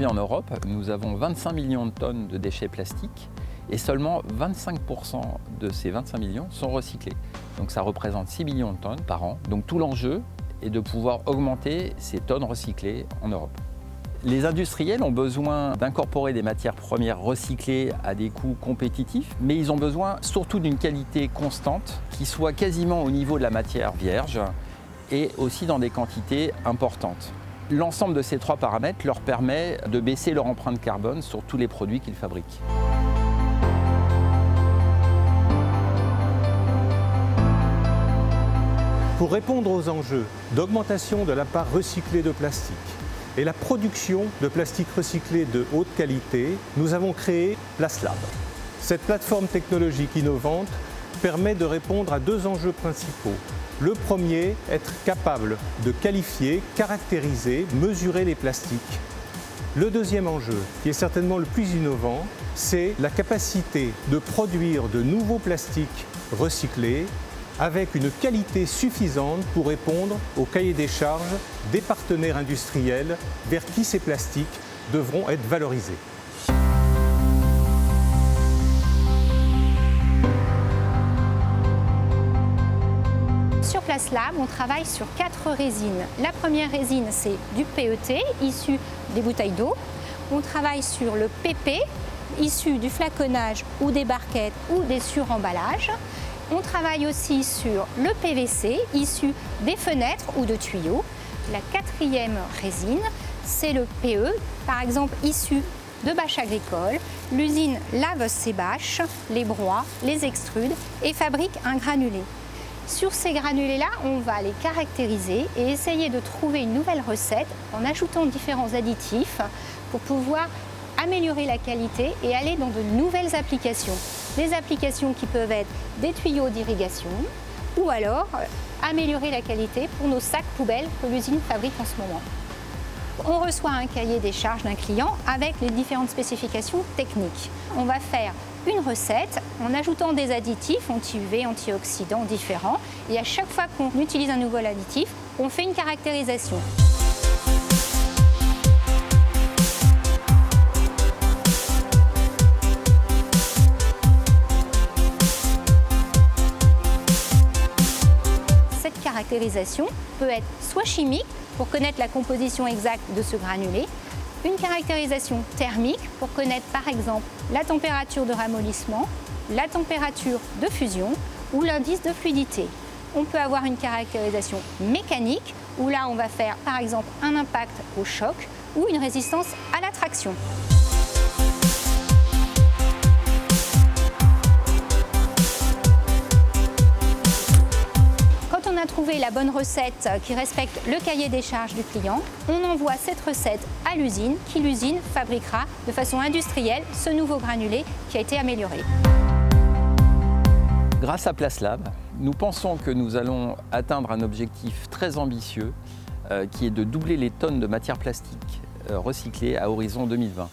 Aujourd'hui en Europe, nous avons 25 millions de tonnes de déchets plastiques et seulement 25% de ces 25 millions sont recyclés. Donc ça représente 6 millions de tonnes par an. Donc tout l'enjeu est de pouvoir augmenter ces tonnes recyclées en Europe. Les industriels ont besoin d'incorporer des matières premières recyclées à des coûts compétitifs, mais ils ont besoin surtout d'une qualité constante qui soit quasiment au niveau de la matière vierge et aussi dans des quantités importantes. L'ensemble de ces trois paramètres leur permet de baisser leur empreinte carbone sur tous les produits qu'ils fabriquent. Pour répondre aux enjeux d'augmentation de la part recyclée de plastique et la production de plastique recyclé de haute qualité, nous avons créé PlaceLab. Cette plateforme technologique innovante permet de répondre à deux enjeux principaux. Le premier, être capable de qualifier, caractériser, mesurer les plastiques. Le deuxième enjeu, qui est certainement le plus innovant, c'est la capacité de produire de nouveaux plastiques recyclés avec une qualité suffisante pour répondre au cahier des charges des partenaires industriels vers qui ces plastiques devront être valorisés. Sur PlaceLab, on travaille sur 4 résines. La première résine, c'est du PET, issu des bouteilles d'eau. On travaille sur le PP, issu du flaconnage ou des barquettes ou des suremballages. On travaille aussi sur le PVC, issu des fenêtres ou de tuyaux. La quatrième résine, c'est le PE, par exemple issu de bâches agricoles. L'usine lave ces bâches, les broie, les extrude et fabrique un granulé. Sur ces granulés-là, on va les caractériser et essayer de trouver une nouvelle recette en ajoutant différents additifs pour pouvoir améliorer la qualité et aller dans de nouvelles applications. Des applications qui peuvent être des tuyaux d'irrigation ou alors améliorer la qualité pour nos sacs poubelles que l'usine fabrique en ce moment. On reçoit un cahier des charges d'un client avec les différentes spécifications techniques. On va faire une recette en ajoutant des additifs anti-UV, antioxydants différents et à chaque fois qu'on utilise un nouvel additif, on fait une caractérisation. Cette caractérisation peut être soit chimique pour connaître la composition exacte de ce granulé, une caractérisation thermique pour connaître par exemple la température de ramollissement, la température de fusion ou l'indice de fluidité. On peut avoir une caractérisation mécanique où là on va faire par exemple un impact au choc ou une résistance à la traction. On a trouvé la bonne recette qui respecte le cahier des charges du client, on envoie cette recette à l'usine qui l'usine fabriquera de façon industrielle ce nouveau granulé qui a été amélioré. Grâce à PlaceLab, nous pensons que nous allons atteindre un objectif très ambitieux qui est de doubler les tonnes de matières plastiques recyclées à horizon 2020.